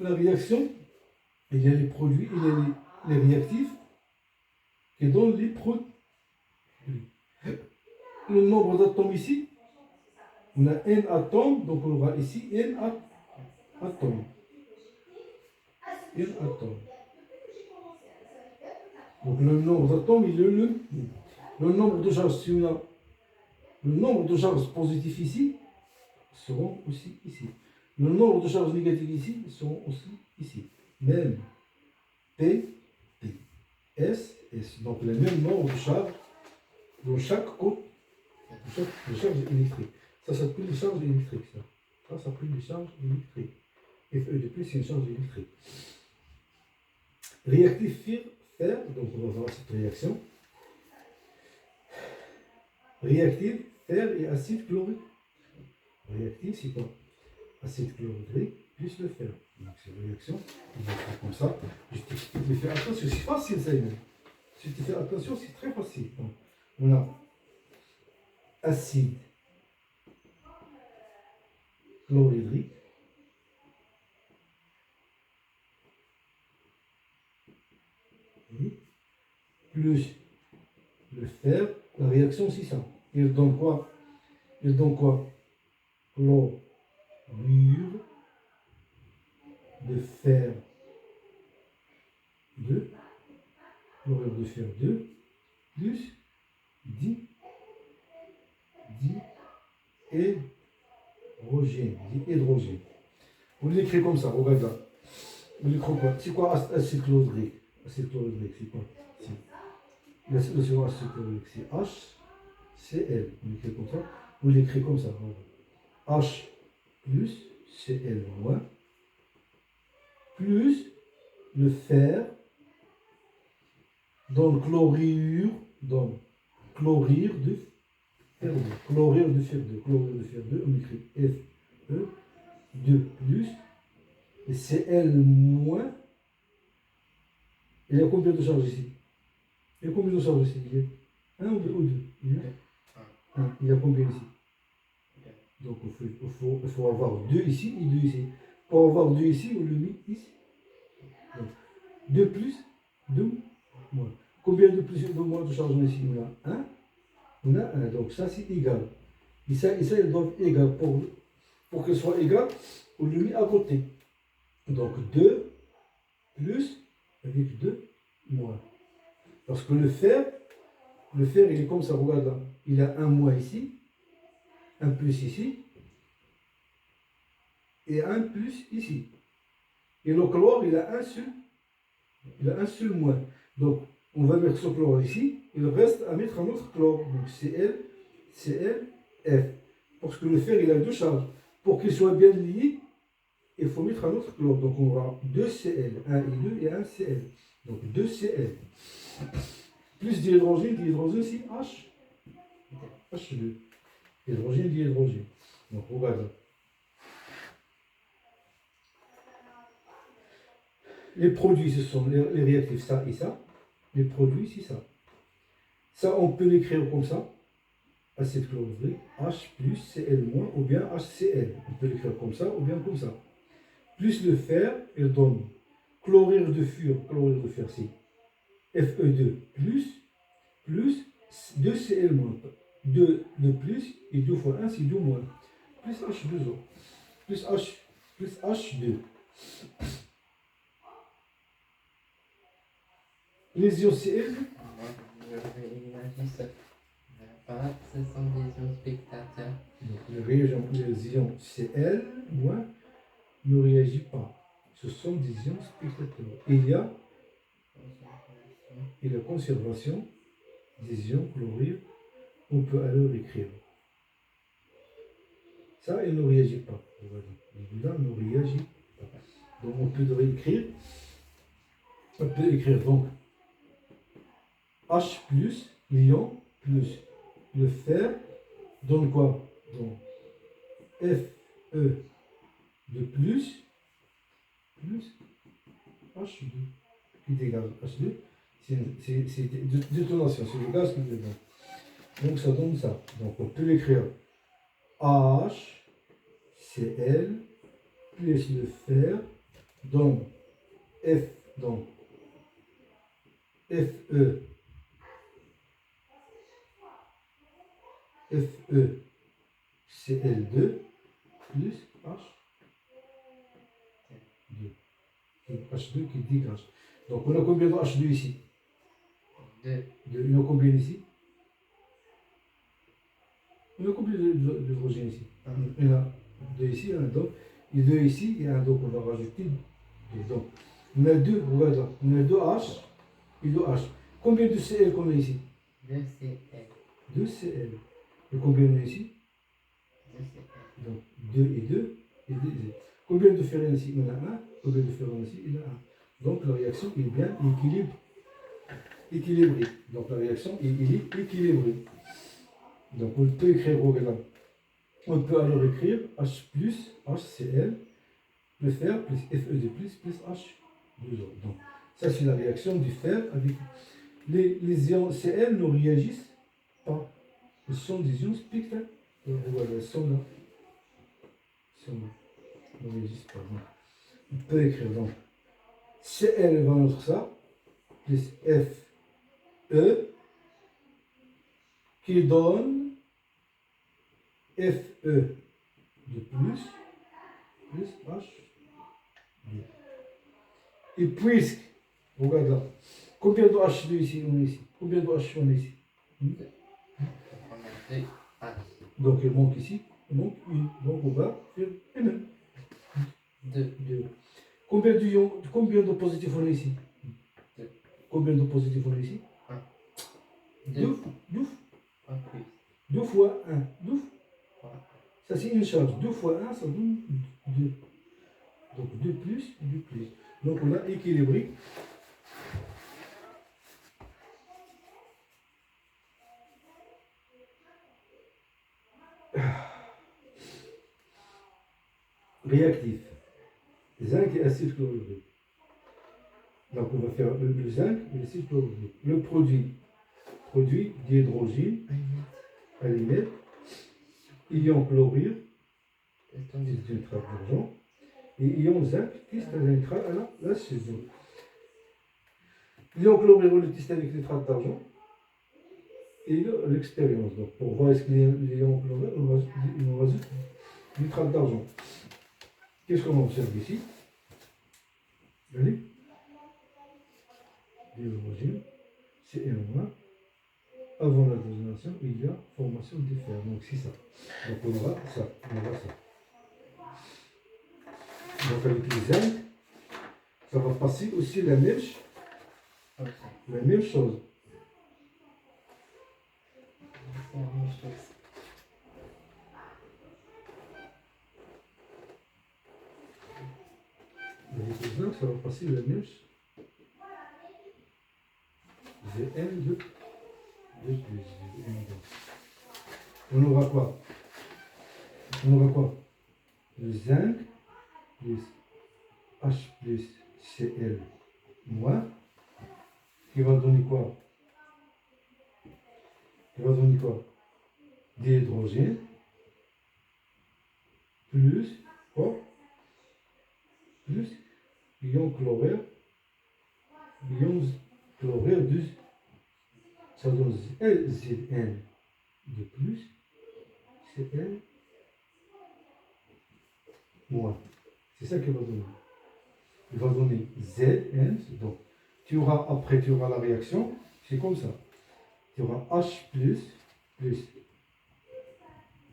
la réaction, il y a les produits, il y a les réactifs qui donnent les produits. Le nombre d'atomes ici, on a n atomes, donc on aura ici n atomes. N atomes. Donc le nombre d'atomes, il est le nombre de charges. Si on a le nombre de charges positives ici, seront aussi ici. Le nombre de charges négatives ici seront aussi ici. Même P, P, S, S. Donc le même nombre de charges dans chaque côté de charges électriques. Ça s'appelle les charges électriques. Ça s'appelle les charges électriques. Fe de plus, c'est une charge électrique. Réactif fer, donc on va voir cette réaction. Réactif fer et acide chlorhydrique. Réactif, c'est quoi? Acide chlorhydrique plus le fer. Donc c'est une réaction, on va faire comme ça. Je t'explique, mais fais attention, c'est facile ça. Si tu fais attention, c'est très facile. Donc, on a acide chlorhydrique plus le fer, la réaction c'est ça. Il donne quoi? Il donne quoi? Chlorure de fer 2, chlorure de fer 2, plus dihydrogène. Vous l'écrivez comme ça, regarde là. Vous l'écrivez quoi? C'est quoi acide chlorhydrique? Acide chlorhydrique, c'est quoi? Le second acide chlorhydrique, c'est HCl. Vous l'écrivez comme ça. Vous l'écrivez comme ça. H plus Cl moins plus le fer donne chlorure de fer 2. Chlorure de fer 2. Chlorure de fer 2, on écrit Fe2 plus et Cl moins. Il y a combien de charges ici? Il y a combien de charges ici? Il y a 1 ou 2? Il y a 1. Il y a combien ici? Donc il faut avoir 2 ici et 2 ici. Pour avoir 2 ici, on le met ici. Donc, 2 plus, 2 moins. Combien de plus et de moins de charge ici? On a 1. On a 1. Donc ça c'est égal. Et ça ils doivent être égal. Pour que ce soit égal, on le met à côté. Donc 2 plus avec 2 moins. Parce que le fer il est comme ça, regarde là. Il a un moins ici, un plus ici, et un plus ici. Et le chlore, il a un seul moins. Donc, on va mettre ce chlore ici, il reste à mettre un autre chlore. Donc, Cl, F. Parce que le fer, il a 2 charges. Pour qu'il soit bien lié, il faut mettre un autre chlore. Donc, on aura 2 Cl, 1 et 2 et 1 Cl. Donc, 2 Cl. Plus d'hydrogène, c'est H2. Hydrogène. Donc, regarde. Les produits, ce sont les réactifs, ça et ça. Les produits, c'est ça. Ça, on peut l'écrire comme ça. Acide chlorhydrique, H plus Cl moins, ou bien HCl. On peut l'écrire comme ça, ou bien comme ça. Plus le fer, il donne chlorure de fer, c'est Fe2 plus 2Cl moins. 2 de plus, et 2 fois 1, c'est 2 moins. Plus H2O. Plus H2. Les ions Cl. Ce sont des ions spectateurs. Donc les ions Cl moins ne réagissent pas. Ce sont des ions spectateurs. Il y a la conservation des ions chlorure. On peut alors écrire. Ça, il ne réagit pas. Celui-là ne réagit pas. Donc on peut écrire. On peut écrire donc H plus l'ion plus le fer donne quoi? Donc Fe de plus H2 qui dégage H2. C'est détonation, c'est le gaz qui est dedans. Donc ça donne ça. Donc on peut l'écrire HCl plus le fer donne F, donc FE, FE CL2 plus H2. H2 qui dégage. Donc on a combien de H2 ici? 2. On a combien ici? On a combien d'hydrogène ici? Il y en a 2 ici, un donc. Et 2 ici, et un donc on va rajouter 2. Donc on a 2, regarde là, on a 2 H et 2 H. Combien de Cl qu'on a ici? 2 CL. 2 Cl. Et combien on a ici? 2 CL. Donc 2 et 2 et 2 et 2. Combien de ferrine ici? On a 1. Combien de ferrine ici? Il y en a 1. Donc la réaction est bien équilibrée. Donc la réaction est équilibrée. Donc on peut écrire, regarde, on peut alors écrire H plus HCl plus fer plus Fe2 plus H2O. Donc ça c'est la réaction du fer avec les ions Cl ne réagissent pas. Ce sont des ions spectaculaires. Voilà, elles sont là. Ne réagissent pas. Donc, on peut écrire donc Cl va notre ça plus Fe qui donne Fe de plus H2. Et puisque, regarde là, combien de H2 ici on a ici? Combien de H on a ici? On a 2 H. Donc il manque ici, il manque une. Donc on va faire une. 2. Combien de positifs on a ici? 2. Combien de positifs on a ici? 1. 2. 1 plus. 2 fois 1. 2. 3. Ça c'est une charge. 2 fois 1, ça donne 2. Donc 2 plus, 2 plus. Donc on a équilibré. Réactif. Zinc et acide chlorhydrique. Donc on va faire le zinc et l'acide chlorhydrique. Le produit d'hydrogène, allumette, ion chlorure, c'est nitrate d'argent, et ion zinc, nitrate à la césure. L'ion chlorure, on le teste avec nitrate d'argent et l'expérience. Donc pour voir est-ce que l'ion chlorure, on rajoute nitrate d'argent. Qu'est-ce qu'on observe ici? Allez, l'hydrogène, c'est un. Avant la désonation, il y a formation des fer. Donc c'est ça. Donc on aura ça. Donc avec les zinc, ça va passer aussi la même chose. C'est la même chose. Avec les zinc, ça va passer la même chose. Vn de plus. On aura quoi? Le zinc plus H plus Cl moins, qui va donner quoi? Des hydrogènes plus quoi? Plus ion chlorure, de ça donne Zn de plus Cl moins. C'est ça qu'il va donner. Il va donner Zn. Donc, tu auras la réaction. C'est comme ça. Tu auras H plus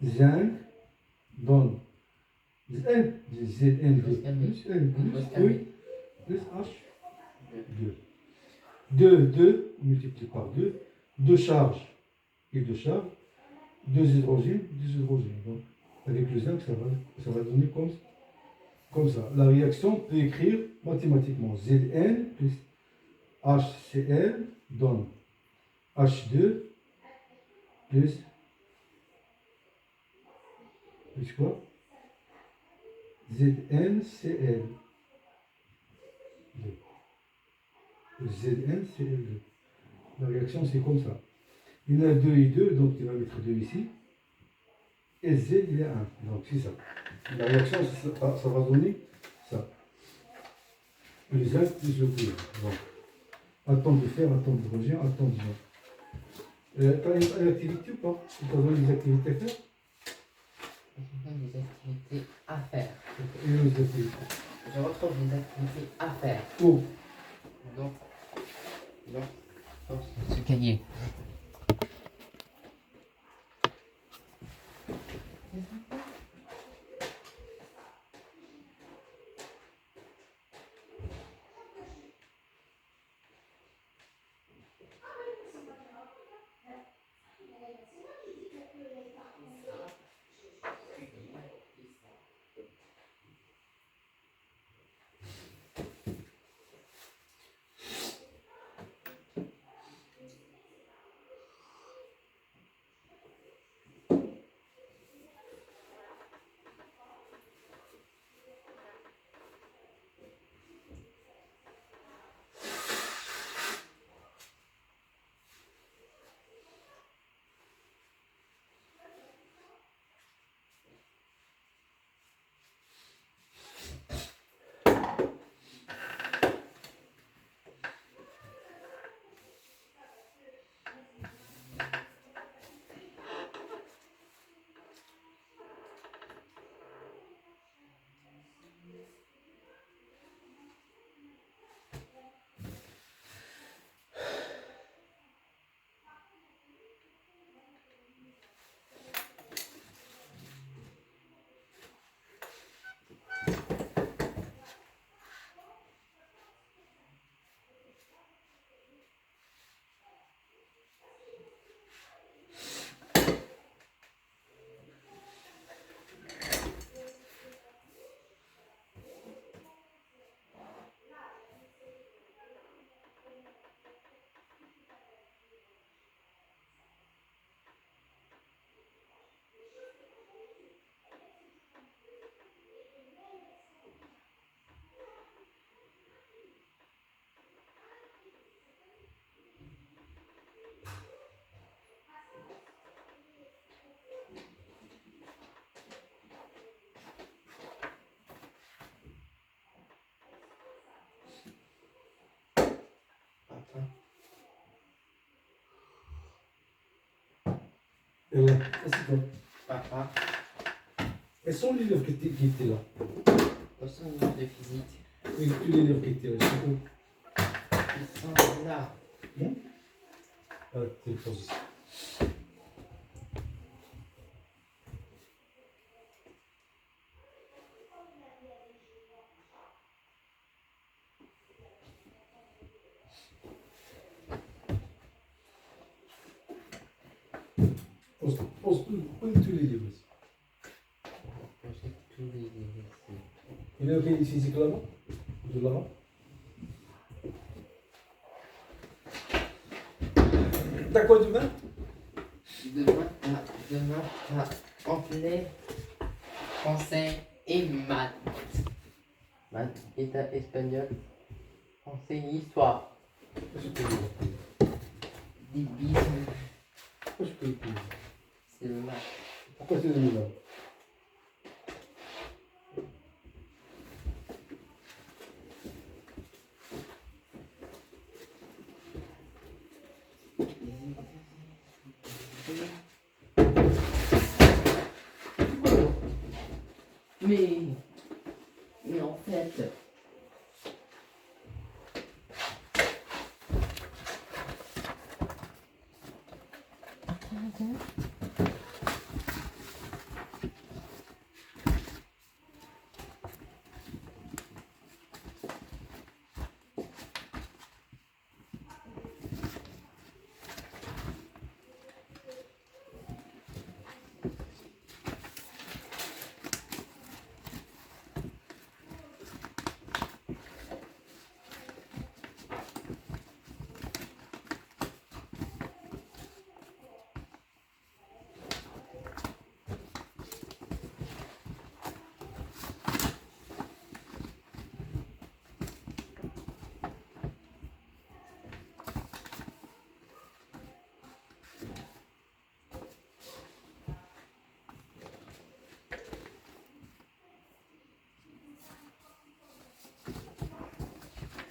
zinc donne Zn plus H2. 2 multiplié par 2, 2 charges et 2 charges, 2 hydrogènes. Donc, avec le zinc, ça va donner comme ça. La réaction peut écrire mathématiquement Zn plus HCl donne H2 plus quoi? ZnCl. ZnCl2. La réaction c'est comme ça. Il y en a 2 et 2, donc tu vas mettre 2 ici. Et Z il y a 1. Donc c'est ça. La réaction ça va donner ça. Plus 1 plus le plus 1. Voilà. À temps de faire, à temps de rejoindre, à temps de joindre. T'as une activité ou pas? Tu as des activités à faire? Des activités à faire. Et les activités. Je retrouve des activités à faire. Où? Dans ce cahier. Et là, c'est quoi? Papa. Elles sont les livres qui étaient là. Où sont les livres de physique? Et tous les livres qui étaient là, c'est où? Ils sont là. Ah, t'es pas. Pose tous les livres. J'ai tous les livres ici. Il y en a qui physique là-bas? De là-bas? T'as quoi demain? Demain, t'as anglais, français et maths. Maths, état espagnol, français, histoire. Je peux le Des bisous. Pourquoi je peux le payer? C'est le maths. Pourquoi tu l'as mis là? Mais